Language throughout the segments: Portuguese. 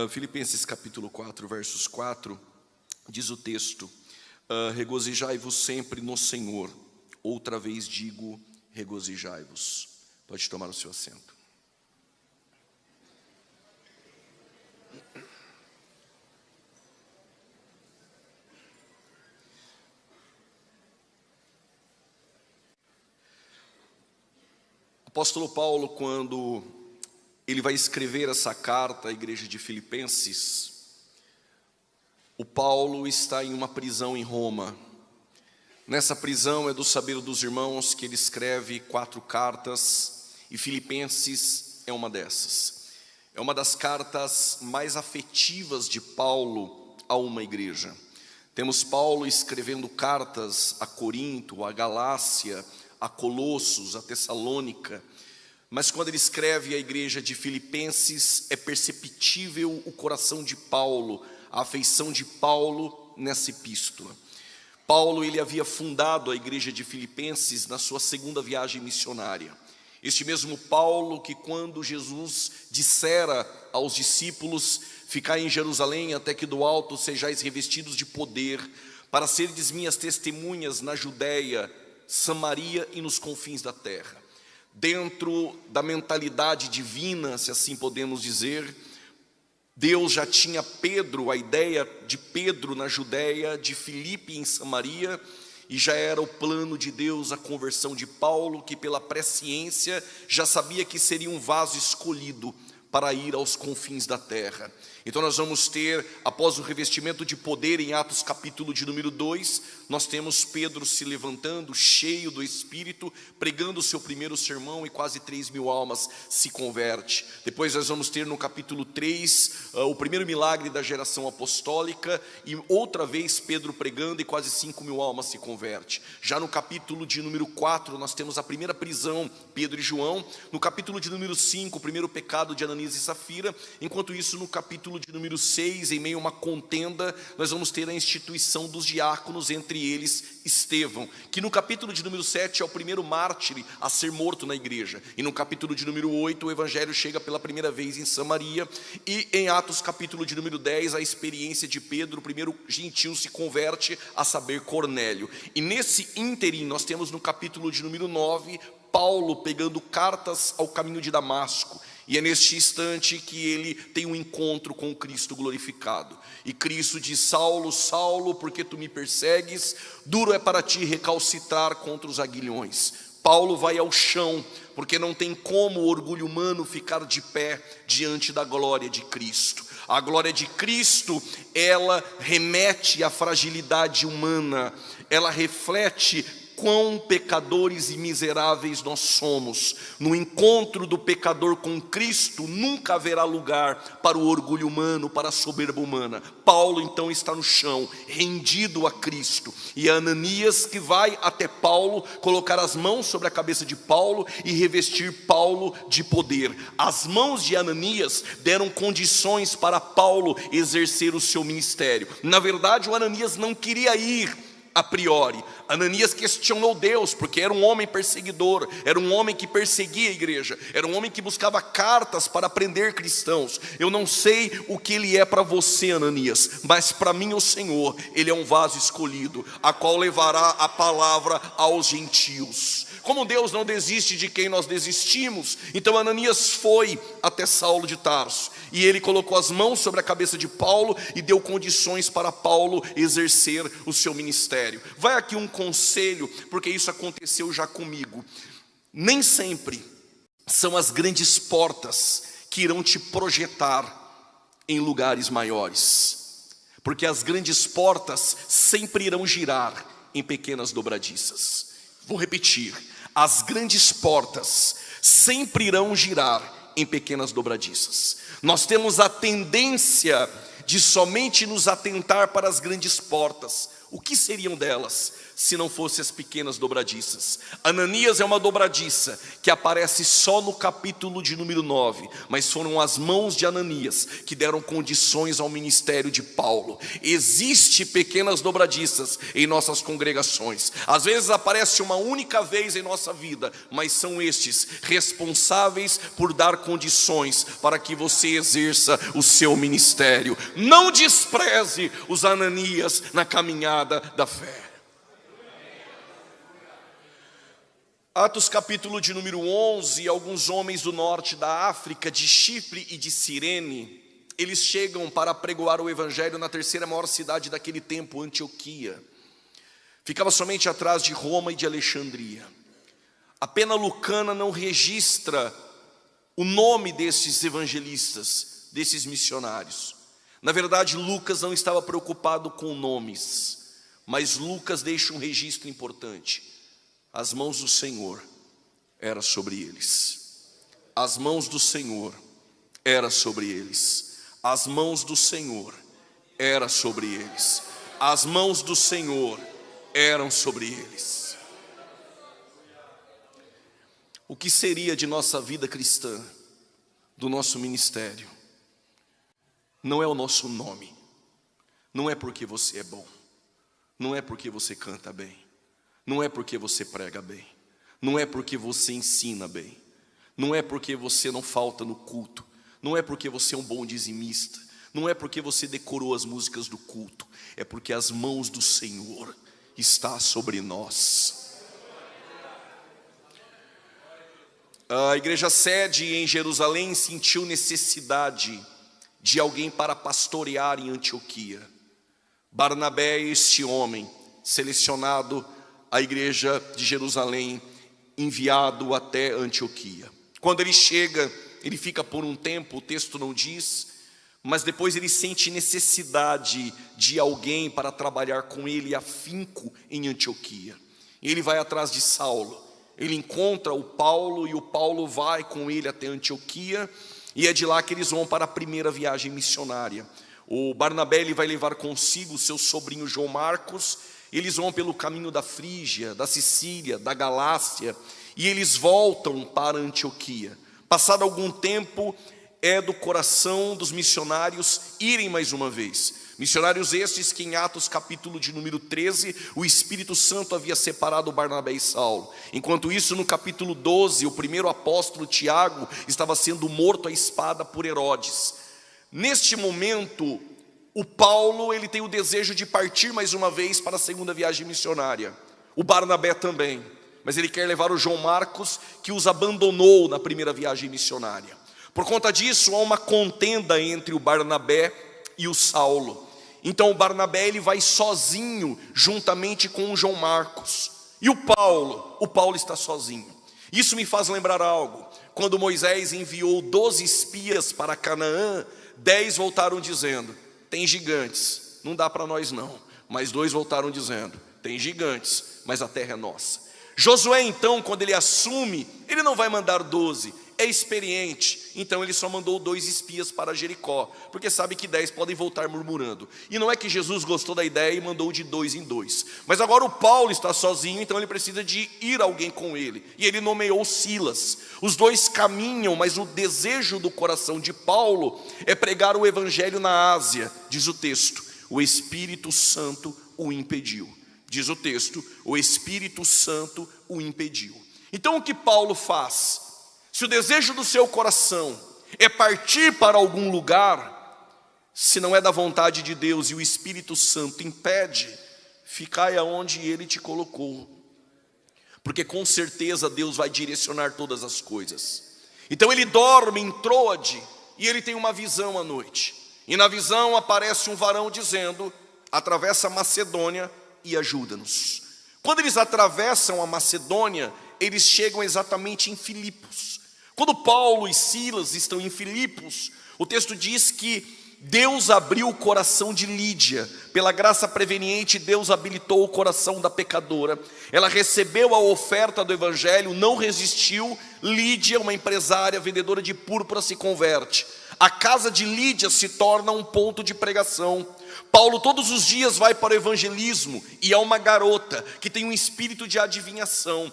Filipenses capítulo 4, versos 4, diz o texto: regozijai-vos sempre no Senhor. Outra vez digo, regozijai-vos. Pode tomar o seu assento. O apóstolo Paulo, quando ele vai escrever essa carta à igreja de Filipenses, o Paulo está em uma prisão em Roma. Nessa prisão é do saber dos irmãos que ele escreve 4 cartas, e Filipenses é uma dessas. É uma das cartas mais afetivas de Paulo a uma igreja. Temos Paulo escrevendo cartas a Corinto, a Galácia, a Colossos, a Tessalônica, mas quando ele escreve à igreja de Filipenses, é perceptível o coração de Paulo, a afeição de Paulo nessa epístola. Paulo, ele havia fundado a igreja de Filipenses na sua segunda viagem missionária. Este mesmo Paulo que, quando Jesus dissera aos discípulos: ficai em Jerusalém até que do alto sejais revestidos de poder, para serdes minhas testemunhas na Judéia, Samaria e nos confins da terra. Dentro da mentalidade divina, se assim podemos dizer, Deus já tinha Pedro, a ideia de Pedro na Judéia, de Filipe em Samaria, e já era o plano de Deus a conversão de Paulo, que pela presciência já sabia que seria um vaso escolhido para ir aos confins da terra. Então nós vamos ter, após o revestimento de poder em Atos capítulo de número 2, nós temos Pedro se levantando, cheio do Espírito, pregando o seu primeiro sermão, e quase 3.000 almas se converte. Depois nós vamos ter no capítulo 3, o primeiro milagre da geração apostólica, e outra vez Pedro pregando, e quase 5.000 almas se converte. Já no capítulo de número 4, nós temos a primeira prisão, Pedro e João. No capítulo de número 5, o primeiro pecado de Ananias e Safira. Enquanto isso, no capítulo de número 6, em meio a uma contenda, nós vamos ter a instituição dos diáconos, entre eles Estevão, que no capítulo de número 7 é o primeiro mártir a ser morto na igreja. E no capítulo de número 8, o evangelho chega pela primeira vez em Samaria. E em Atos capítulo de número 10, a experiência de Pedro, o primeiro gentil se converte, a saber, Cornélio. E nesse ínterim nós temos no capítulo de número 9, Paulo pegando cartas ao caminho de Damasco. E é neste instante que ele tem um encontro com o Cristo glorificado. E Cristo diz: Saulo, Saulo, porque tu me persegues? Duro é para ti recalcitrar contra os aguilhões. Paulo vai ao chão, porque não tem como o orgulho humano ficar de pé diante da glória de Cristo. A glória de Cristo, ela remete à fragilidade humana, ela reflete quão pecadores e miseráveis nós somos. No encontro do pecador com Cristo, nunca haverá lugar para o orgulho humano, para a soberba humana. Paulo então está no chão, rendido a Cristo. E é Ananias que vai até Paulo, colocar as mãos sobre a cabeça de Paulo e revestir Paulo de poder. As mãos de Ananias deram condições para Paulo exercer o seu ministério. Na verdade, o Ananias não queria ir a priori. Ananias questionou Deus, porque era um homem perseguidor, era um homem que perseguia a igreja, era um homem que buscava cartas para prender cristãos. Eu não sei o que ele é para você, Ananias, mas para mim o Senhor, ele é um vaso escolhido, a qual levará a palavra aos gentios. Como Deus não desiste de quem nós desistimos, então Ananias foi até Saulo de Tarso, e ele colocou as mãos sobre a cabeça de Paulo e deu condições para Paulo exercer o seu ministério. Vai aqui um conselho, porque isso aconteceu já comigo. Nem sempre são as grandes portas que irão te projetar em lugares maiores, porque as grandes portas sempre irão girar em pequenas dobradiças. Vou repetir: as grandes portas sempre irão girar em pequenas dobradiças. Nós temos a tendência de somente nos atentar para as grandes portas. O que seriam delas? se não fossem as pequenas dobradiças. Ananias é uma dobradiça que aparece só no capítulo de número 9, mas foram as mãos de Ananias que deram condições ao ministério de Paulo. Existe pequenas dobradiças em nossas congregações. Às vezes aparece uma única vez em nossa vida, mas são estes responsáveis por dar condições para que você exerça o seu ministério. Não despreze os Ananias na caminhada da fé. Atos capítulo de número 11, alguns homens do norte da África, de Chipre e de Cirene, eles chegam para pregoar o evangelho na terceira maior cidade daquele tempo, Antioquia. Ficava somente atrás de Roma e de Alexandria. A pena lucana não registra o nome desses evangelistas, desses missionários. Na verdade, Lucas não estava preocupado com nomes, mas Lucas deixa um registro importante. As mãos do Senhor eram sobre eles. As mãos do Senhor eram sobre eles. As mãos do Senhor eram sobre eles. As mãos do Senhor eram sobre eles. O que seria de nossa vida cristã, do nosso ministério? Não é o nosso nome. Não é porque você é bom. Não é porque você canta bem. Não é porque você prega bem, não é porque você ensina bem, não é porque você não falta no culto, não é porque você é um bom dizimista, não é porque você decorou as músicas do culto, é porque as mãos do Senhor estão sobre nós. A igreja sede em Jerusalém sentiu necessidade de alguém para pastorear em Antioquia. Barnabé é este homem selecionado a igreja de Jerusalém, enviado até Antioquia. Quando ele chega, ele fica por um tempo, o texto não diz, mas depois ele sente necessidade de alguém para trabalhar com ele afinco em Antioquia. Ele vai atrás de Saulo, ele encontra o Paulo e o Paulo vai com ele até Antioquia, e é de lá que eles vão para a primeira viagem missionária. O Barnabé ele vai levar consigo o seu sobrinho João Marcos. Eles vão pelo caminho da Frígia, da Sicília, da Galácia, e eles voltam para Antioquia. Passado algum tempo, é do coração dos missionários irem mais uma vez. Missionários estes que em Atos capítulo de número 13, o Espírito Santo havia separado Barnabé e Saulo. Enquanto isso, no capítulo 12, o primeiro apóstolo Tiago estava sendo morto à espada por Herodes. Neste momento, o Paulo ele tem o desejo de partir mais uma vez para a segunda viagem missionária. O Barnabé também, mas ele quer levar o João Marcos, que os abandonou na primeira viagem missionária. Por conta disso, há uma contenda entre o Barnabé e o Saulo. Então o Barnabé ele vai sozinho, juntamente com o João Marcos. E o Paulo está sozinho. Isso me faz lembrar algo. Quando Moisés enviou 12 espias para Canaã, 10 voltaram dizendo: tem gigantes, não dá para nós não. Mas 2 voltaram dizendo: tem gigantes, mas a terra é nossa. Josué então, quando ele assume, ele não vai mandar 12, é experiente. Então ele só mandou 2 espias para Jericó, porque sabe que 10 podem voltar murmurando. E não é que Jesus gostou da ideia e mandou de 2 em 2. Mas agora o Paulo está sozinho, então ele precisa de ir alguém com ele. E ele nomeou Silas. Os 2 caminham, mas o desejo do coração de Paulo é pregar o evangelho na Ásia. Diz o texto: o Espírito Santo o impediu. Diz o texto: o Espírito Santo o impediu. Então o que Paulo faz? Se o desejo do seu coração é partir para algum lugar, se não é da vontade de Deus e o Espírito Santo impede, ficai aonde Ele te colocou, porque com certeza Deus vai direcionar todas as coisas. Então ele dorme em Troade e ele tem uma visão à noite, e na visão aparece um varão dizendo: atravessa a Macedônia e ajuda-nos. Quando eles atravessam a Macedônia, eles chegam exatamente em Filipos. Quando Paulo e Silas estão em Filipos, o texto diz que Deus abriu o coração de Lídia. Pela graça preveniente, Deus habilitou o coração da pecadora. Ela recebeu a oferta do evangelho, não resistiu. Lídia, uma empresária, vendedora de púrpura, se converte. A casa de Lídia se torna um ponto de pregação. Paulo todos os dias vai para o evangelismo e há uma garota que tem um espírito de adivinhação.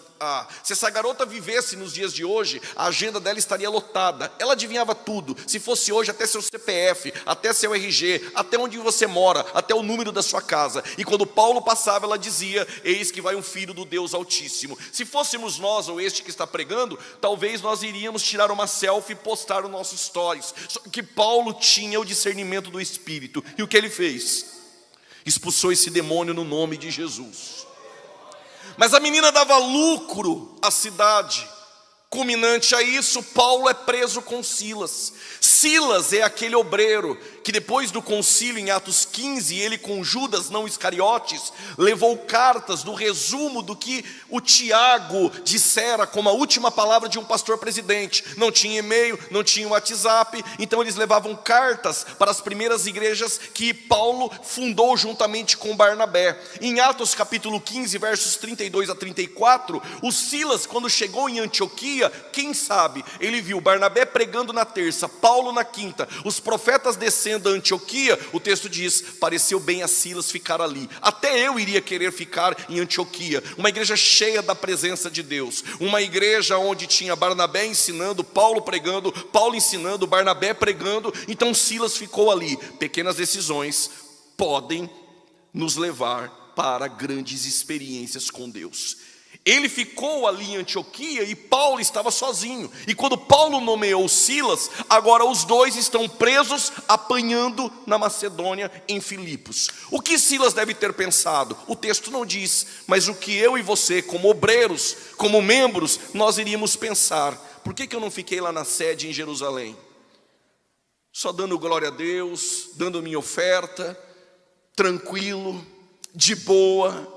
Se essa garota vivesse nos dias de hoje, a agenda dela estaria lotada. Ela adivinhava tudo. Se fosse hoje, até seu CPF, até seu RG, até onde você mora, até o número da sua casa. E quando Paulo passava, ela dizia: eis que vai um filho do Deus Altíssimo. Se fôssemos nós ou este que está pregando, talvez nós iríamos tirar uma selfie e postar os nossos stories. Só que Paulo tinha o discernimento do Espírito. E o que ele fez? Expulsou esse demônio no nome de Jesus. Mas a menina dava lucro à cidade. Culminante a isso, Paulo é preso com Silas. Silas é aquele obreiro que depois do concílio em Atos 15, ele com Judas, não Iscariotes, levou cartas do resumo do que o Tiago dissera como a última palavra de um pastor presidente. Não tinha e-mail, não tinha WhatsApp, então eles levavam cartas para as primeiras igrejas que Paulo fundou juntamente com Barnabé. Em Atos capítulo 15, versos 32 a 34, o Silas, quando chegou em Antioquia, quem sabe, ele viu Barnabé pregando na terça, Paulo na quinta, os profetas descendo a Antioquia. O texto diz: pareceu bem a Silas ficar ali. Até eu iria querer ficar em Antioquia, uma igreja cheia da presença de Deus, uma igreja onde tinha Barnabé ensinando, Paulo pregando, Paulo ensinando, Barnabé pregando. Então Silas ficou ali. Pequenas decisões podem nos levar para grandes experiências com Deus. Ele ficou ali em Antioquia e Paulo estava sozinho. E quando Paulo nomeou Silas, agora os dois estão presos, apanhando na Macedônia, em Filipos. O que Silas deve ter pensado? O texto não diz, mas o que eu e você, como obreiros, como membros, nós iríamos pensar: por que eu não fiquei lá na sede em Jerusalém? Só dando glória a Deus, dando minha oferta, tranquilo, de boa.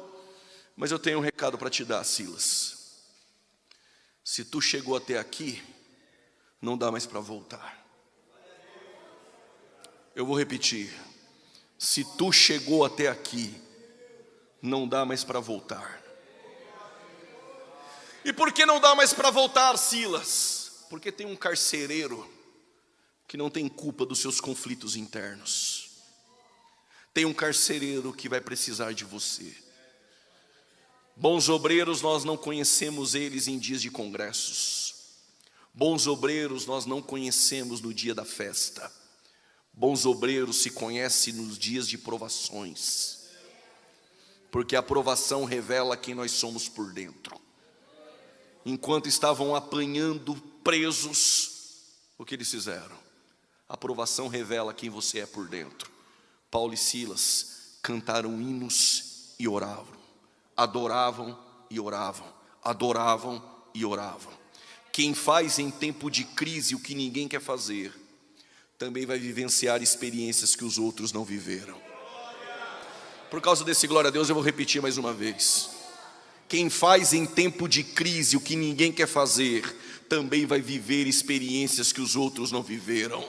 Mas eu tenho um recado para te dar, Silas. Se tu chegou até aqui, não dá mais para voltar. Eu vou repetir. Se tu chegou até aqui, não dá mais para voltar. E por que não dá mais para voltar, Silas? Porque tem um carcereiro que não tem culpa dos seus conflitos internos. Tem um carcereiro que vai precisar de você. Bons obreiros, nós não conhecemos eles em dias de congressos. Bons obreiros, nós não conhecemos no dia da festa. Bons obreiros se conhecem nos dias de provações. Porque a provação revela quem nós somos por dentro. Enquanto estavam apanhando presos, o que eles fizeram? A provação revela quem você é por dentro. Paulo e Silas cantaram hinos e oravam. Adoravam e oravam, adoravam e oravam. Quem faz em tempo de crise o que ninguém quer fazer, também vai vivenciar experiências que os outros não viveram. Por causa desse glória a Deus, eu vou repetir mais uma vez. Quem faz em tempo de crise o que ninguém quer fazer, também vai viver experiências que os outros não viveram.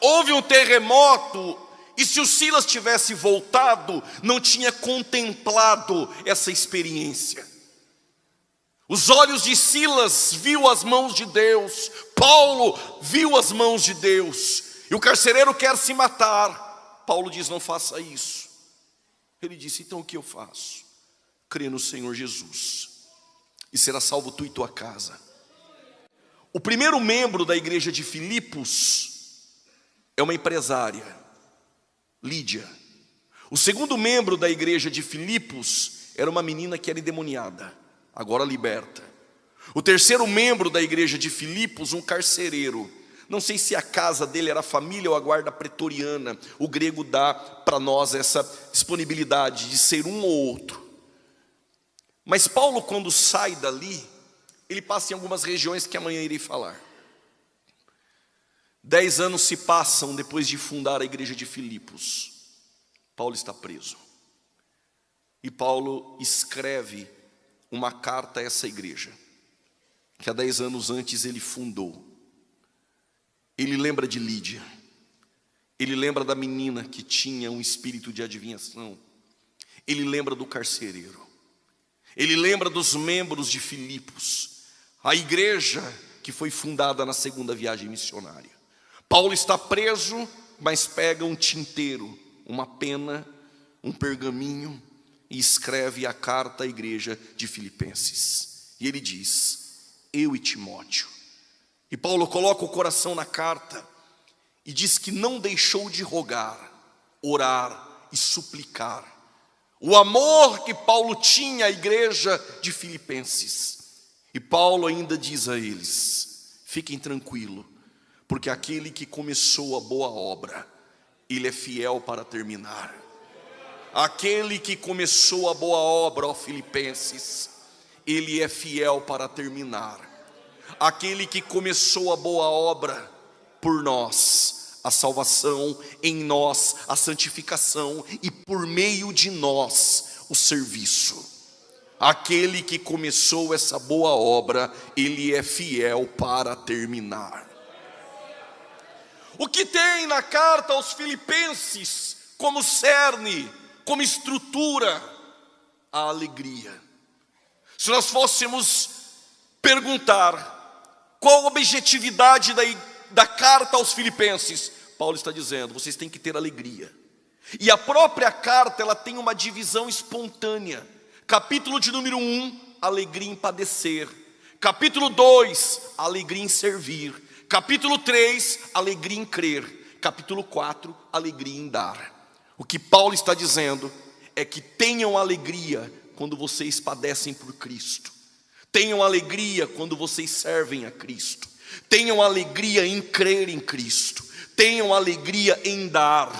Houve um terremoto, e se o Silas tivesse voltado, não tinha contemplado essa experiência. Os olhos de Silas viu as mãos de Deus, Paulo viu as mãos de Deus, e o carcereiro quer se matar. Paulo diz: não faça isso. Ele disse: então o que eu faço? Crê no Senhor Jesus, e será salvo tu e tua casa. O primeiro membro da igreja de Filipos é uma empresária, Lídia. O segundo membro da igreja de Filipos era uma menina que era endemoniada, agora liberta. O terceiro membro da igreja de Filipos, um carcereiro. Não sei se a casa dele era a família ou a guarda pretoriana. O grego dá para nós essa disponibilidade de ser um ou outro. Mas Paulo, quando sai dali, ele passa em algumas regiões que amanhã irei falar. 10 anos se passam depois de fundar a igreja de Filipos. Paulo está preso. E Paulo escreve uma carta a essa igreja, que há 10 anos antes ele fundou. Ele lembra de Lídia. Ele lembra da menina que tinha um espírito de adivinhação. Ele lembra do carcereiro. Ele lembra dos membros de Filipos, a igreja que foi fundada na segunda viagem missionária. Paulo está preso, mas pega um tinteiro, uma pena, um pergaminho e escreve a carta à igreja de Filipenses. E ele diz: eu e Timóteo. E Paulo coloca o coração na carta e diz que não deixou de rogar, orar e suplicar o amor que Paulo tinha à igreja de Filipenses. E Paulo ainda diz a eles: fiquem tranquilos, porque aquele que começou a boa obra, ele é fiel para terminar. Aquele que começou a boa obra, ó Filipenses, ele é fiel para terminar. Aquele que começou a boa obra por nós, a salvação, em nós a santificação e por meio de nós o serviço. Aquele que começou essa boa obra, ele é fiel para terminar. O que tem na carta aos Filipenses como cerne, como estrutura? A alegria. Se nós fôssemos perguntar qual a objetividade da carta aos Filipenses, Paulo está dizendo: vocês têm que ter alegria. E a própria carta, ela tem uma divisão espontânea. Capítulo de número 1, alegria em padecer. Capítulo 2, alegria em servir. Capítulo 3, alegria em crer. Capítulo 4, alegria em dar. O que Paulo está dizendo é que tenham alegria quando vocês padecem por Cristo. Tenham alegria quando vocês servem a Cristo. Tenham alegria em crer em Cristo. Tenham alegria em dar.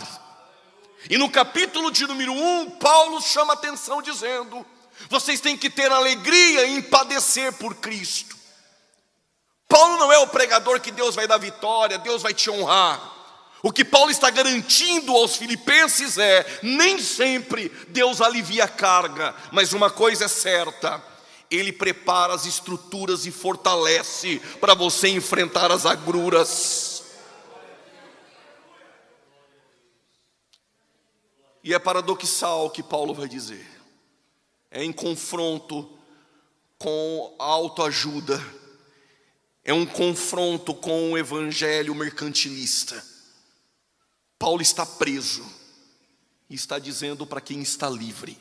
E no capítulo de número 1, Paulo chama a atenção dizendo: vocês têm que ter alegria em padecer por Cristo. Paulo não é o pregador que Deus vai dar vitória, Deus vai te honrar. O que Paulo está garantindo aos Filipenses é: nem sempre Deus alivia a carga, mas uma coisa é certa: Ele prepara as estruturas e fortalece para você enfrentar as agruras. E é paradoxal o que Paulo vai dizer. É em confronto com a autoajuda. É um confronto com o evangelho mercantilista. Paulo está preso e está dizendo para quem está livre: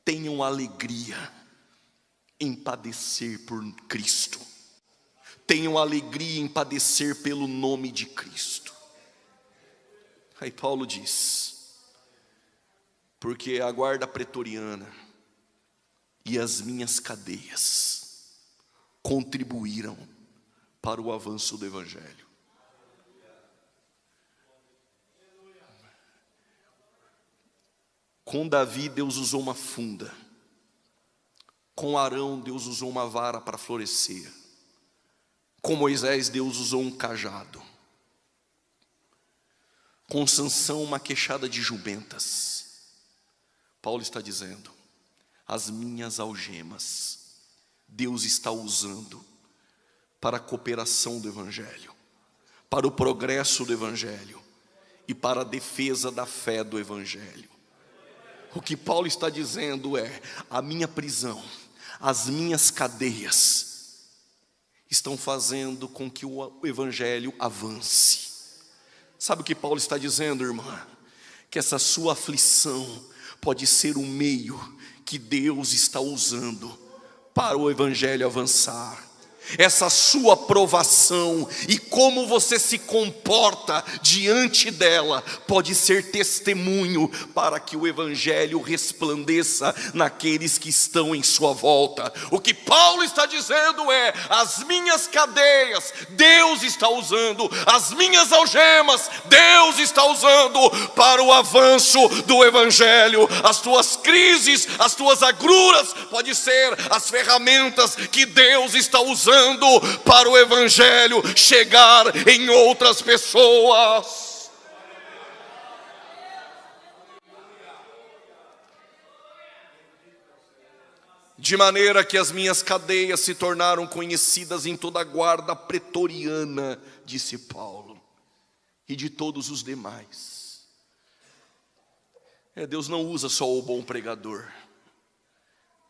tenham alegria em padecer por Cristo. Tenham alegria em padecer pelo nome de Cristo. Aí Paulo diz: porque a guarda pretoriana e as minhas cadeias contribuíram para o avanço do evangelho. Com Davi, Deus usou uma funda. Com Arão, Deus usou uma vara para florescer. Com Moisés, Deus usou um cajado. Com Sansão, uma queixada de jumentas. Paulo está dizendo: as minhas algemas, Deus está usando para a cooperação do evangelho, para o progresso do evangelho e para a defesa da fé do evangelho. O que Paulo está dizendo é: a minha prisão, as minhas cadeias estão fazendo com que o evangelho avance. Sabe o que Paulo está dizendo, irmã? Que essa sua aflição pode ser o meio que Deus está usando para o evangelho avançar. Essa sua provação e como você se comporta diante dela pode ser testemunho para que o evangelho resplandeça naqueles que estão em sua volta. O que Paulo está dizendo é: as minhas cadeias Deus está usando, as minhas algemas Deus está usando para o avanço do evangelho. As tuas crises, as tuas agruras pode ser as ferramentas que Deus está usando para o evangelho chegar em outras pessoas. De maneira que as minhas cadeias se tornaram conhecidas em toda a guarda pretoriana, disse Paulo, e de todos os demais. Deus não usa só o bom pregador,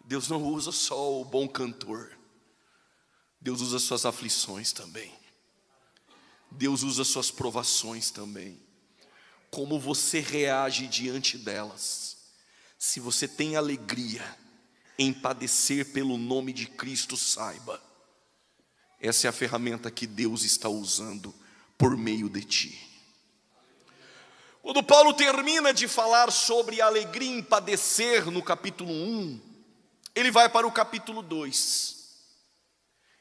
Deus não usa só o bom cantor, Deus usa suas aflições também. Deus usa suas provações também. Como você reage diante delas. Se você tem alegria em padecer pelo nome de Cristo, saiba, essa é a ferramenta que Deus está usando por meio de ti. Quando Paulo termina de falar sobre alegria em padecer no capítulo 1, ele vai para o capítulo 2.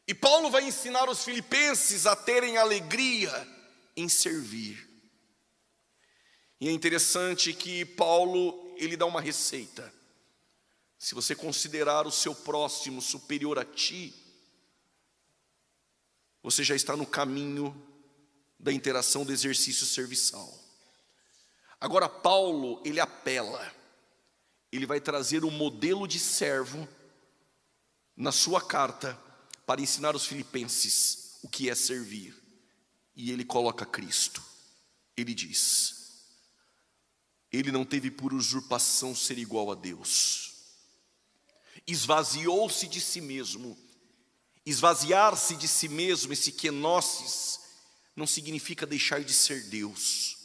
E Paulo vai ensinar os filipenses a terem alegria em servir. E é interessante que Paulo, ele dá uma receita. Se você considerar o seu próximo superior a ti, você já está no caminho da interação do exercício serviçal. Agora Paulo, ele apela, ele vai trazer um modelo de servo na sua carta para ensinar os filipenses o que é servir. E ele coloca Cristo. Ele diz, ele não teve por usurpação ser igual a Deus. Esvaziou-se de si mesmo. Esvaziar-se de si mesmo, esse kenosis, não significa deixar de ser Deus.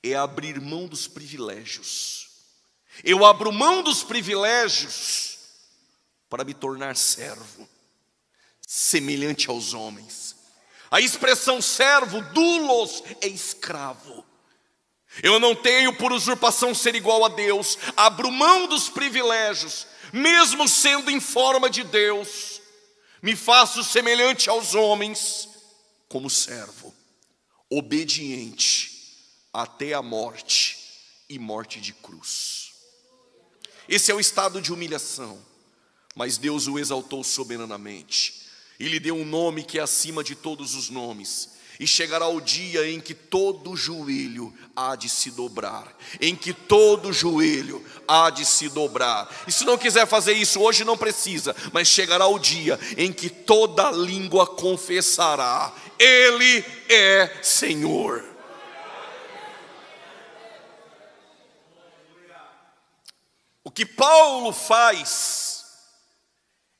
É abrir mão dos privilégios. Eu abro mão dos privilégios para me tornar servo, semelhante aos homens. A expressão servo, doulos, é escravo. Eu não tenho por usurpação ser igual a Deus. Abro mão dos privilégios, mesmo sendo em forma de Deus. Me faço semelhante aos homens, como servo, obediente até a morte e morte de cruz. Esse é o estado de humilhação, mas Deus o exaltou soberanamente e lhe deu um nome que é acima de todos os nomes. E chegará o dia em que todo joelho há de se dobrar, em que todo joelho há de se dobrar. E se não quiser fazer isso hoje, não precisa, mas chegará o dia em que toda língua confessará: Ele é Senhor. O que Paulo faz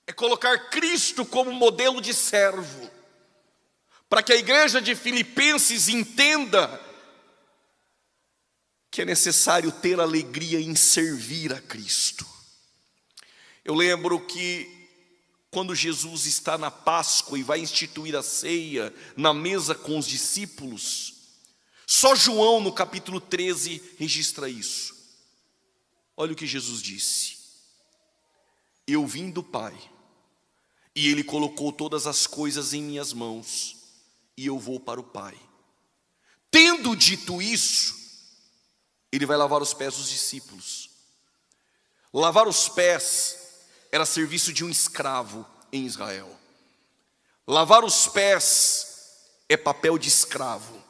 é colocar Cristo como modelo de servo, para que a igreja de Filipenses entenda que é necessário ter alegria em servir a Cristo. Eu lembro que quando Jesus está na Páscoa e vai instituir a ceia na mesa com os discípulos, só João no capítulo 13 registra isso. Olha o que Jesus disse: eu vim do Pai, e Ele colocou todas as coisas em minhas mãos, e eu vou para o Pai. Tendo dito isso, Ele vai lavar os pés dos discípulos. Lavar os pés era serviço de um escravo em Israel. Lavar os pés é papel de escravo.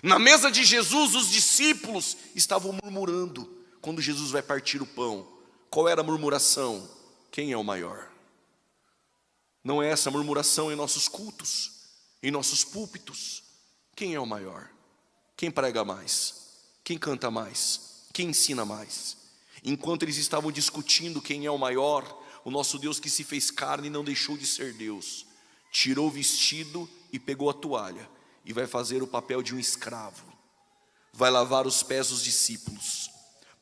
Na mesa de Jesus, os discípulos estavam murmurando. Quando Jesus vai partir o pão, qual era a murmuração? Quem é o maior? Não é essa murmuração em nossos cultos, em nossos púlpitos? Quem é o maior? Quem prega mais? Quem canta mais? Quem ensina mais? Enquanto eles estavam discutindo quem é o maior, o nosso Deus que se fez carne não deixou de ser Deus. Tirou o vestido e pegou a toalha e vai fazer o papel de um escravo. Vai lavar os pés dos discípulos,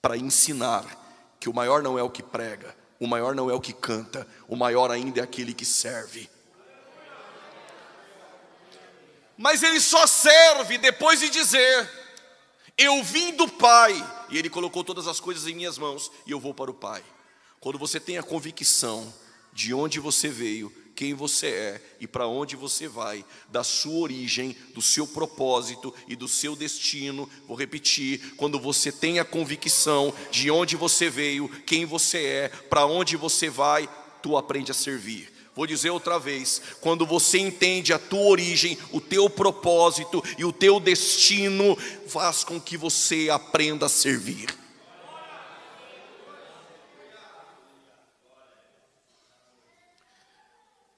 para ensinar que o maior não é o que prega, o maior não é o que canta, o maior ainda é aquele que serve. Mas ele só serve depois de dizer: eu vim do Pai, e Ele colocou todas as coisas em minhas mãos, e eu vou para o Pai. Quando você tem a convicção de onde você veio, quem você é e para onde você vai, da sua origem, do seu propósito e do seu destino, vou repetir, quando você tem a convicção de onde você veio, quem você é, para onde você vai, tu aprende a servir. Vou dizer outra vez, quando você entende a tua origem, o teu propósito e o teu destino, faz com que você aprenda a servir.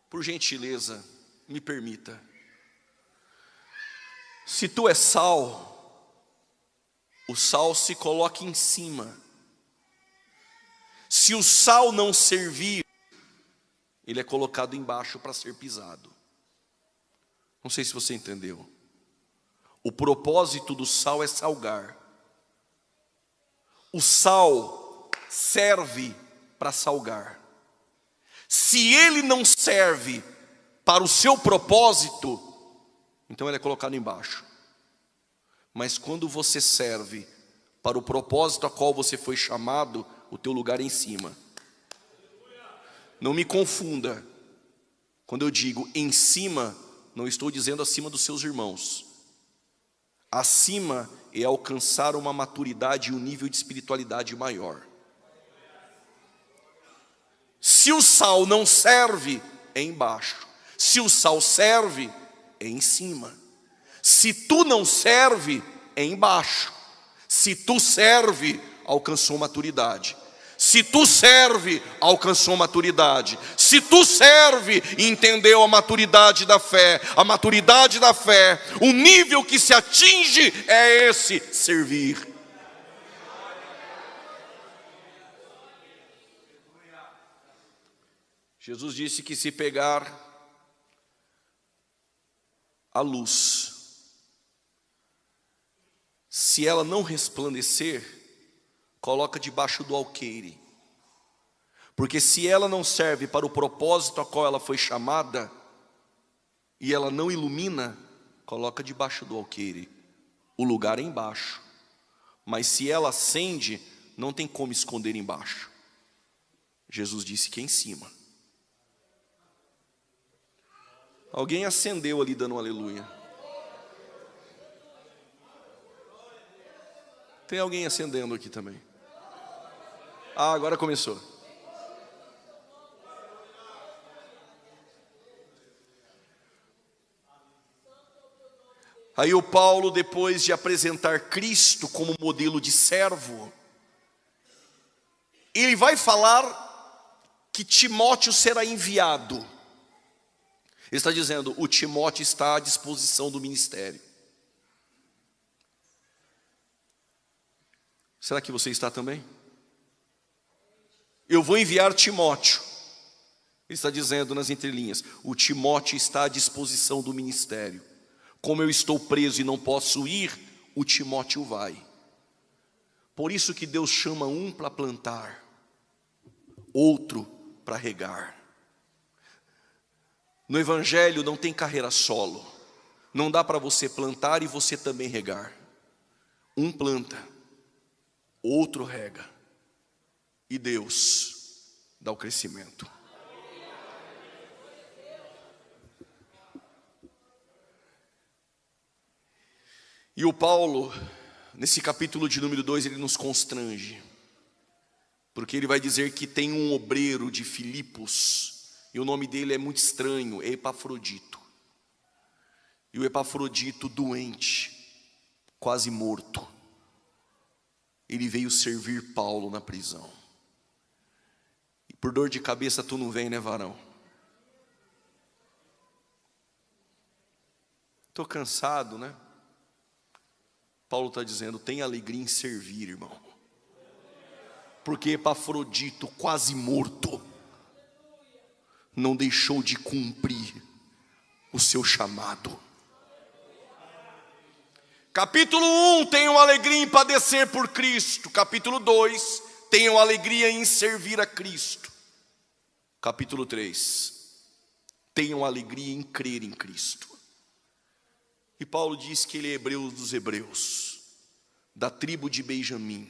Por gentileza, me permita. Se tu és sal, o sal se coloca em cima. Se o sal não servir, ele é colocado embaixo para ser pisado. Não sei se você entendeu. O propósito do sal é salgar. O sal serve para salgar. Se ele não serve para o seu propósito, então ele é colocado embaixo. Mas quando você serve para o propósito a qual você foi chamado, o teu lugar é em cima. Não me confunda. Quando eu digo em cima, não estou dizendo acima dos seus irmãos. Acima é alcançar uma maturidade e um nível de espiritualidade maior. Se o sal não serve, é embaixo. Se o sal serve, é em cima. Se tu não serve, é embaixo. Se tu serve, alcançou maturidade. Se tu serve, alcançou maturidade. Se tu serve, entendeu a maturidade da fé. A maturidade da fé, o nível que se atinge é esse: servir. Jesus disse que se pegar a luz, se ela não resplandecer, coloca debaixo do alqueire. Porque se ela não serve para o propósito a qual ela foi chamada, e ela não ilumina, coloca debaixo do alqueire. O lugar é embaixo. Mas se ela acende, não tem como esconder embaixo. Jesus disse que é em cima. Alguém acendeu ali dando um aleluia. Tem alguém acendendo aqui também. Ah, agora começou. Aí o Paulo, depois de apresentar Cristo como modelo de servo, ele vai falar que Timóteo será enviado. Ele está dizendo, o Timóteo está à disposição do ministério. Será que você está também? Eu vou enviar Timóteo. Ele está dizendo nas entrelinhas, o Timóteo está à disposição do ministério. Como eu estou preso e não posso ir, o Timóteo vai. Por isso que Deus chama um para plantar, outro para regar. No Evangelho não tem carreira solo. Não dá para você plantar e você também regar. Um planta, outro rega. E Deus dá o crescimento. E o Paulo, nesse capítulo de número 2, ele nos constrange. Porque ele vai dizer que tem um obreiro de Filipos, e o nome dele é muito estranho, é Epafrodito. E o Epafrodito doente, quase morto, ele veio servir Paulo na prisão. E por dor de cabeça tu não vem, né, varão? Estou cansado, né? Paulo está dizendo, tem alegria em servir, irmão. Porque Epafrodito, quase morto, não deixou de cumprir o seu chamado. Capítulo 1, tenham alegria em padecer por Cristo. Capítulo 2, tenham alegria em servir a Cristo. Capítulo 3, tenham alegria em crer em Cristo. E Paulo diz que ele é hebreu dos hebreus, da tribo de Benjamim,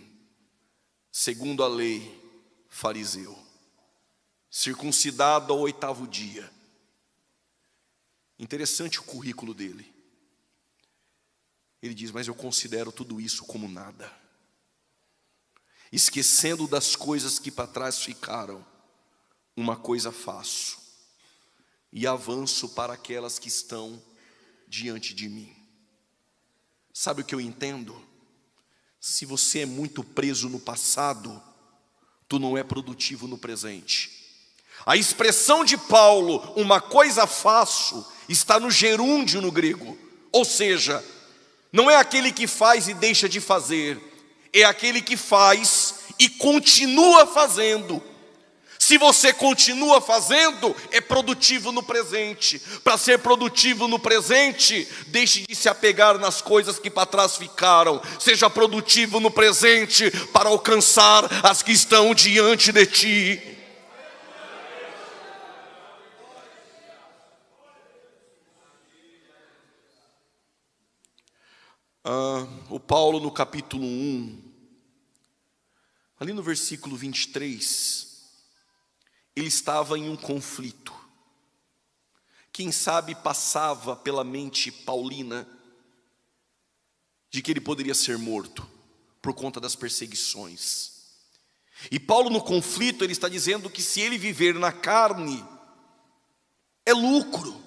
segundo a lei, fariseu, circuncidado ao 8º dia. Interessante o currículo dele. Ele diz, mas eu considero tudo isso como nada, esquecendo das coisas que para trás ficaram, uma coisa faço, e avanço para aquelas que estão diante de mim. Sabe o que eu entendo? Se você é muito preso no passado, tu não é produtivo no presente. A expressão de Paulo, uma coisa faço, está no gerúndio no grego. Ou seja, não é aquele que faz e deixa de fazer, é aquele que faz e continua fazendo. Se você continua fazendo, é produtivo no presente. Para ser produtivo no presente, deixe de se apegar nas coisas que para trás ficaram. Seja produtivo no presente para alcançar as que estão diante de ti. O Paulo no capítulo 1, ali no versículo 23, ele estava em um conflito. Quem sabe passava pela mente paulina de que ele poderia ser morto por conta das perseguições. E Paulo no conflito, ele está dizendo que se ele viver na carne, é lucro,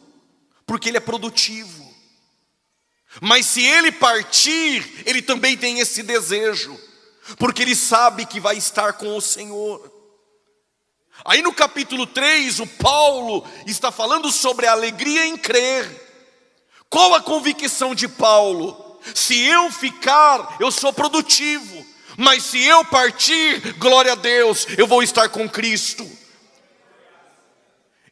porque ele é produtivo. Mas se ele partir, ele também tem esse desejo, porque ele sabe que vai estar com o Senhor. Aí no capítulo 3, o Paulo está falando sobre a alegria em crer. Qual a convicção de Paulo? Se eu ficar, eu sou produtivo, mas se eu partir, glória a Deus, eu vou estar com Cristo.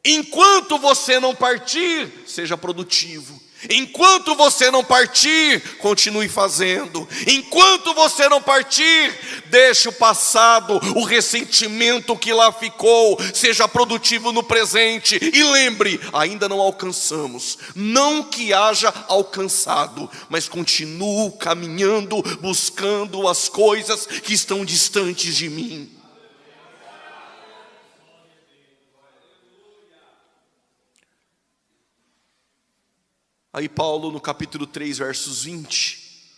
Enquanto você não partir, seja produtivo. Enquanto você não partir, continue fazendo. Enquanto você não partir, deixe o passado, o ressentimento que lá ficou, seja produtivo no presente. E lembre, ainda não alcançamos, não que haja alcançado, mas continuo caminhando, buscando as coisas que estão distantes de mim. Aí Paulo no capítulo 3, versos 20,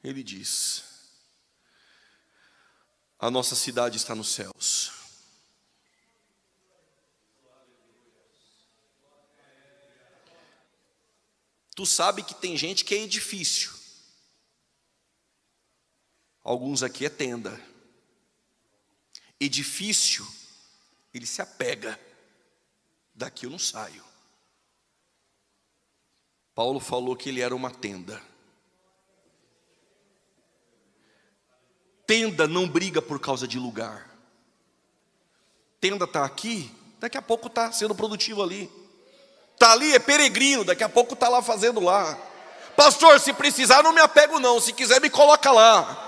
ele diz: a nossa cidade está nos céus. Tu sabe que tem gente que é edifício. Alguns aqui é tenda. Edifício, ele se apega. Daqui eu não saio. Paulo falou que ele era uma tenda. Tenda não briga por causa de lugar. Tenda está aqui, daqui a pouco está sendo produtivo ali. Está ali, é peregrino, daqui a pouco está lá fazendo lá. Pastor, se precisar não me apego não, se quiser me coloca lá.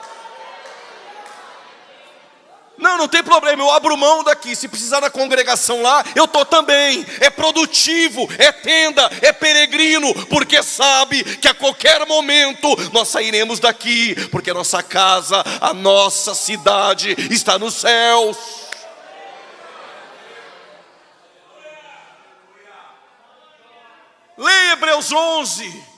Não tem problema, eu abro mão daqui. Se precisar da congregação lá, eu estou também. É produtivo, é tenda, é peregrino, porque sabe que a qualquer momento nós sairemos daqui, porque a nossa casa, a nossa cidade está nos céus. Leia Hebreus 11.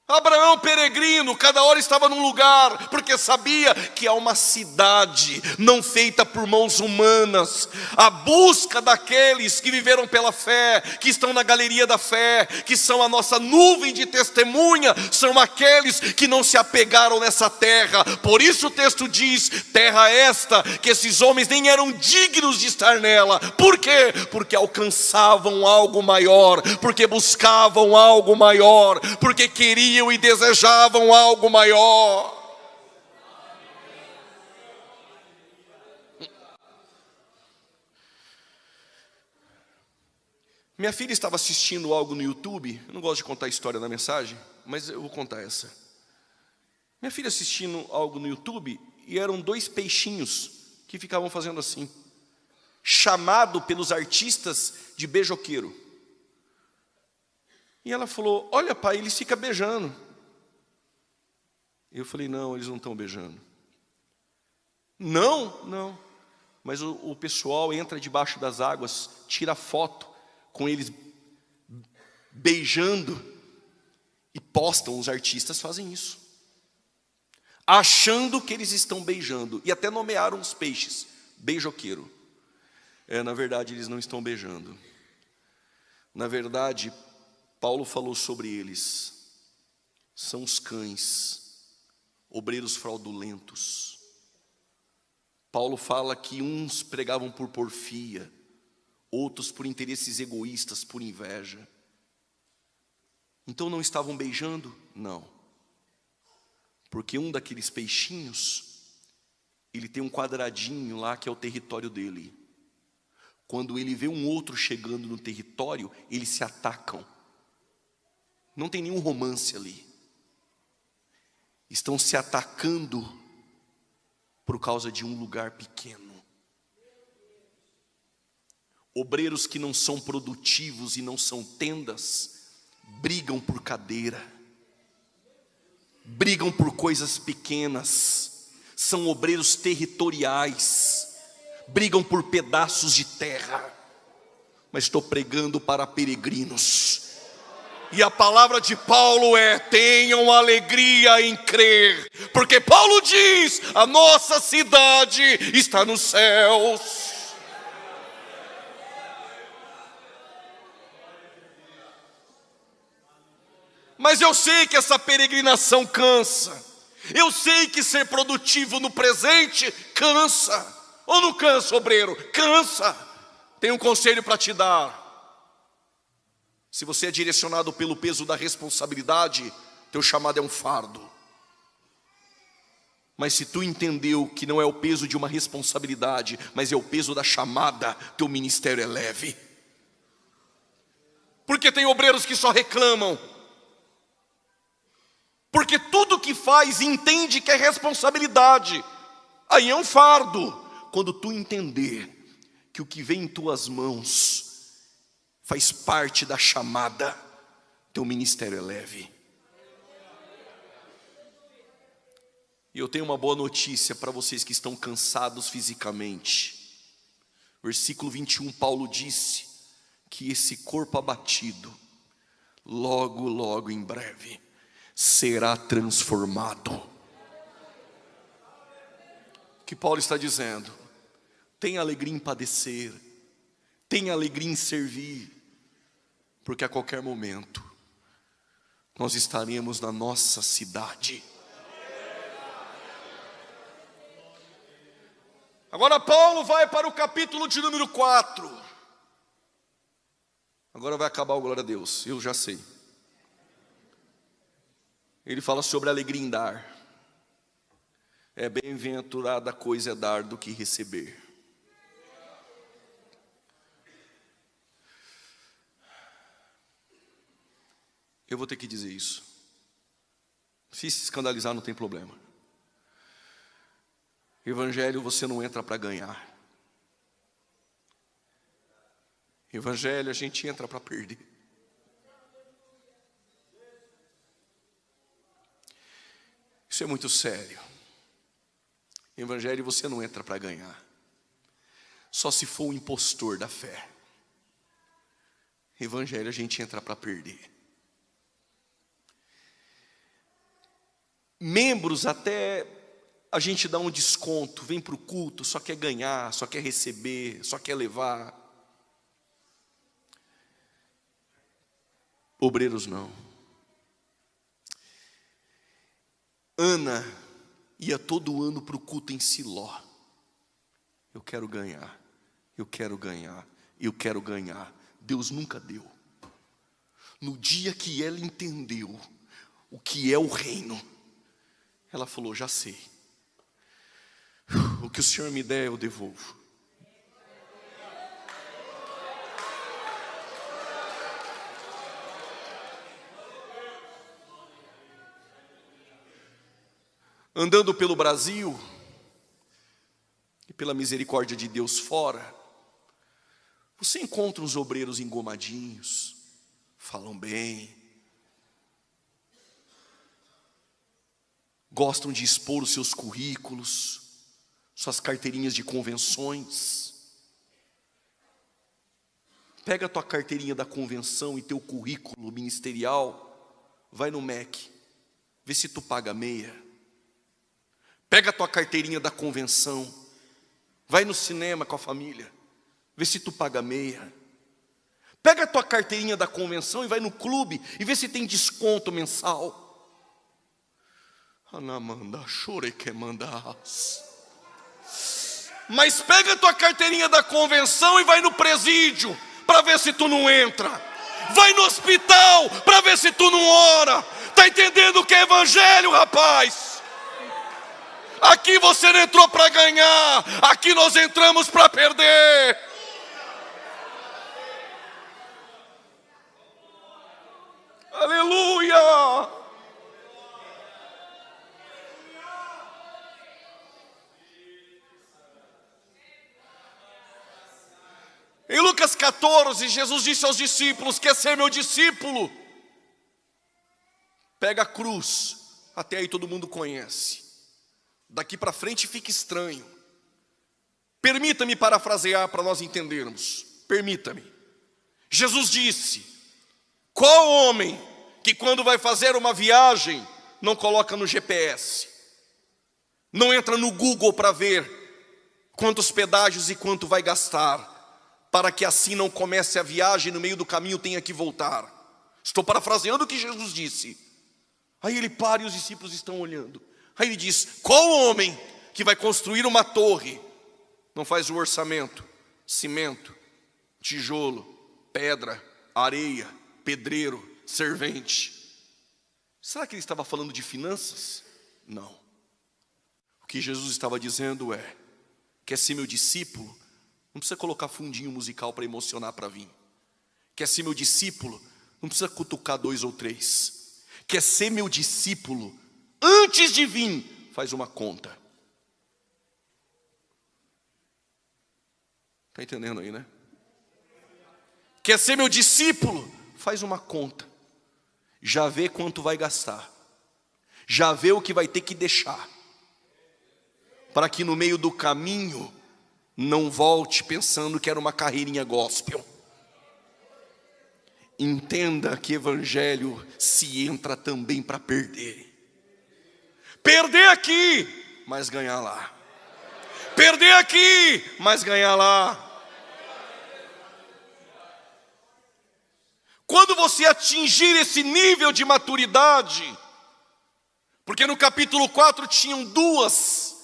Abraão peregrino, cada hora estava num lugar, porque sabia que há uma cidade não feita por mãos humanas. A busca daqueles que viveram pela fé, que estão na galeria da fé, que são a nossa nuvem de testemunha, são aqueles que não se apegaram nessa terra. Por isso o texto diz, terra esta, que esses homens nem eram dignos de estar nela. Por quê? Porque alcançavam algo maior, porque buscavam algo maior, porque queriam e desejavam algo maior. Minha filha estava assistindo algo no YouTube. Eu não gosto de contar a história na mensagem, mas eu vou contar essa. Minha filha assistindo algo no YouTube e eram 2 peixinhos que ficavam fazendo assim, chamado pelos artistas de beijoqueiro. E ela falou, olha pai, eles ficam beijando. Eu falei, não, eles não estão beijando. Não. Mas o pessoal entra debaixo das águas, tira foto com eles beijando e postam. Os artistas fazem isso, achando que eles estão beijando. E até nomearam os peixes, beijoqueiro. Na verdade, eles não estão beijando. Na verdade, Paulo falou sobre eles, são os cães, obreiros fraudulentos. Paulo fala que uns pregavam por porfia, outros por interesses egoístas, por inveja. Então não estavam beijando? Não. Porque um daqueles peixinhos ele tem um quadradinho lá que é o território dele. Quando ele vê um outro chegando no território, eles se atacam. Não tem nenhum romance ali. Estão se atacando por causa de um lugar pequeno. Obreiros que não são produtivos e não são tendas, brigam por cadeira, brigam por coisas pequenas, são obreiros territoriais, brigam por pedaços de terra. Mas estou pregando para peregrinos. E a palavra de Paulo é: tenham alegria em crer, porque Paulo diz: a nossa cidade está nos céus. Mas eu sei que essa peregrinação cansa. Eu sei que ser produtivo no presente cansa. Ou não cansa, obreiro? Cansa. Tenho um conselho para te dar. Se você é direcionado pelo peso da responsabilidade, teu chamado é um fardo. Mas se tu entendeu que não é o peso de uma responsabilidade, mas é o peso da chamada, teu ministério é leve. Porque tem obreiros que só reclamam. Porque tudo que faz entende que é responsabilidade. Aí é um fardo. Quando tu entender que o que vem em tuas mãos faz parte da chamada, teu ministério é leve. E eu tenho uma boa notícia para vocês que estão cansados fisicamente. Versículo 21, Paulo disse que esse corpo abatido, logo, logo em breve, será transformado. O que Paulo está dizendo? Tenha alegria em padecer, tenha alegria em servir, porque a qualquer momento nós estaremos na nossa cidade. Agora Paulo vai para o capítulo de número 4. Agora vai acabar o glória a Deus, eu já sei. Ele fala sobre alegria em dar. É bem-aventurada coisa é dar do que receber. Eu vou ter que dizer isso. Se escandalizar não tem problema. Evangelho você não entra para ganhar. Evangelho a gente entra para perder. Isso é muito sério. Evangelho você não entra para ganhar. Só se for o impostor da fé. Evangelho a gente entra para perder. Membros até a gente dá um desconto, vem para o culto, só quer ganhar, só quer receber, só quer levar. Obreiros não. Ana ia todo ano para o culto em Siló. Eu quero ganhar, eu quero ganhar, eu quero ganhar. Deus nunca deu. No dia que ela entendeu o que é o reino, ela falou: já sei. O que o Senhor me der, eu devolvo. Andando pelo Brasil, e pela misericórdia de Deus fora, você encontra uns obreiros engomadinhos, falam bem, gostam de expor os seus currículos, suas carteirinhas de convenções. Pega a tua carteirinha da convenção e teu currículo ministerial, vai no MEC, vê se tu paga meia. Pega a tua carteirinha da convenção, vai no cinema com a família, vê se tu paga meia. Pega a tua carteirinha da convenção e vai no clube e vê se tem desconto mensal. Mas pega a tua carteirinha da convenção e vai no presídio para ver se tu não entra. Vai no hospital para ver se tu não ora. Tá entendendo o que é evangelho, rapaz? Aqui você não entrou para ganhar, aqui nós entramos para perder. Aleluia! Em Lucas 14, Jesus disse aos discípulos: quer ser meu discípulo? Pega a cruz. Até aí todo mundo conhece. Daqui para frente fica estranho. Permita-me parafrasear para nós entendermos. Permita-me. Jesus disse: qual homem que quando vai fazer uma viagem não coloca no GPS? Não entra no Google para ver quantos pedágios e quanto vai gastar, para que assim não comece a viagem e no meio do caminho tenha que voltar. Estou parafraseando o que Jesus disse. Aí ele para e os discípulos estão olhando. Aí ele diz: qual homem que vai construir uma torre não faz o orçamento, cimento, tijolo, pedra, areia, pedreiro, servente? Será que ele estava falando de finanças? Não. O que Jesus estava dizendo é: quer ser meu discípulo? Não precisa colocar fundinho musical para emocionar para vir. Quer ser meu discípulo? Não precisa cutucar 2 ou 3. Quer ser meu discípulo? Antes de vir, faz uma conta. Está entendendo aí, né? Quer ser meu discípulo? Faz uma conta. Já vê quanto vai gastar. Já vê o que vai ter que deixar. Para que no meio do caminho não volte pensando que era uma carreirinha gospel. Entenda que evangelho se entra também para perder. Perder aqui, mas ganhar lá. Perder aqui, mas ganhar lá. Quando você atingir esse nível de maturidade, porque no capítulo 4 tinham duas,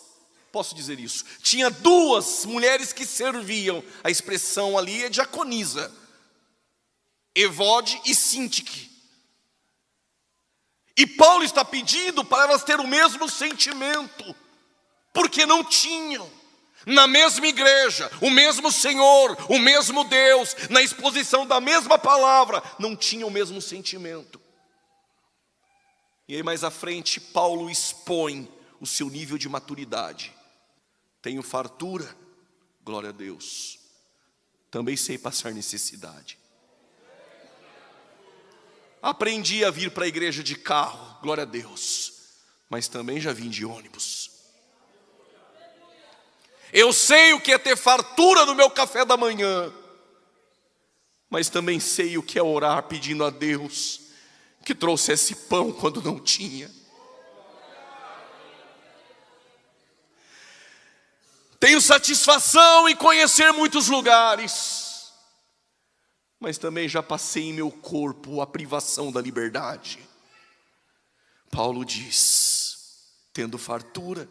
posso dizer isso, tinha 2 mulheres que serviam, a expressão ali é diaconisa, Evode e Sintique. E Paulo está pedindo para elas terem o mesmo sentimento, porque não tinham. Na mesma igreja, o mesmo Senhor, o mesmo Deus, na exposição da mesma palavra, não tinham o mesmo sentimento. E aí mais à frente, Paulo expõe o seu nível de maturidade. Tenho fartura, glória a Deus. Também sei passar necessidade. Aprendi a vir para a igreja de carro, glória a Deus, mas também já vim de ônibus. Eu sei o que é ter fartura no meu café da manhã, mas também sei o que é orar pedindo a Deus que trouxesse pão quando não tinha. Tenho satisfação em conhecer muitos lugares, mas também já passei em meu corpo a privação da liberdade. Paulo diz: tendo fartura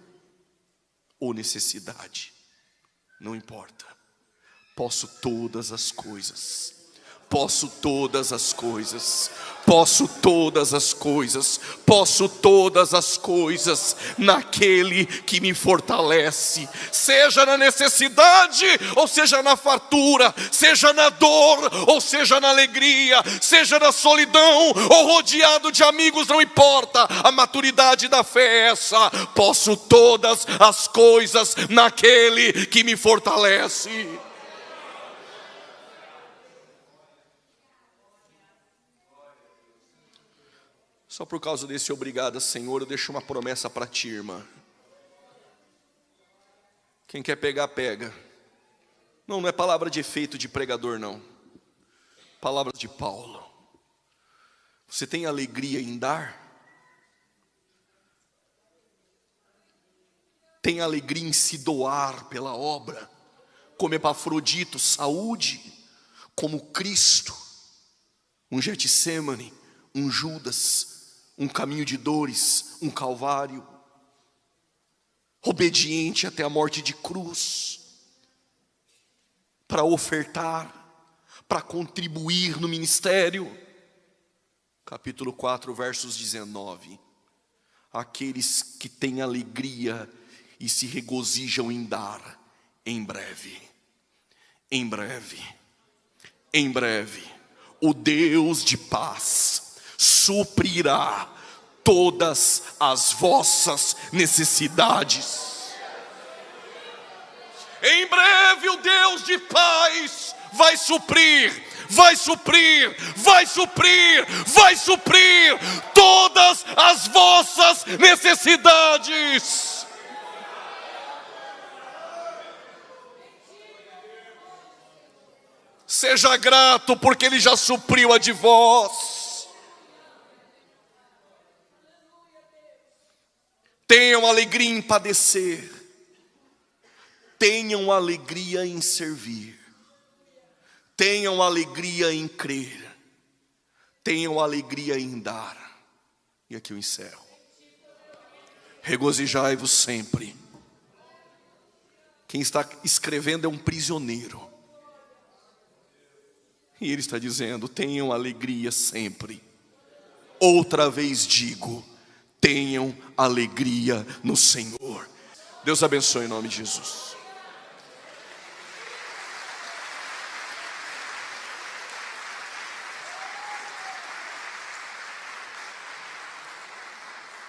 ou necessidade, não importa, posso todas as coisas, posso todas as coisas, posso todas as coisas, posso todas as coisas naquele que me fortalece, seja na necessidade ou seja na fartura, seja na dor ou seja na alegria, seja na solidão ou rodeado de amigos, não importa. A maturidade da fé é essa: posso todas as coisas naquele que me fortalece. Só por causa desse obrigado, Senhor, eu deixo uma promessa para ti, irmã. Quem quer pegar, pega. Não é palavra de efeito de pregador, não. Palavra de Paulo. Você tem alegria em dar? Tem alegria em se doar pela obra? Como Epafrodito, saúde, como Cristo, um Getsêmani, um Judas, um caminho de dores, um Calvário, obediente até a morte de cruz, para ofertar, para contribuir no ministério. Capítulo 4, versos 19. Aqueles que têm alegria e se regozijam em dar em breve. Em breve, em breve, o Deus de paz suprirá todas as vossas necessidades. Em breve o Deus de paz vai suprir, vai suprir, vai suprir, vai suprir todas as vossas necessidades. Seja grato, porque Ele já supriu a de vós. Tenham alegria em padecer, tenham alegria em servir, tenham alegria em crer, tenham alegria em dar. E aqui eu encerro. Regozijai-vos sempre. Quem está escrevendo é um prisioneiro. E ele está dizendo: tenham alegria sempre. Outra vez digo, tenham alegria no Senhor. Deus abençoe em nome de Jesus.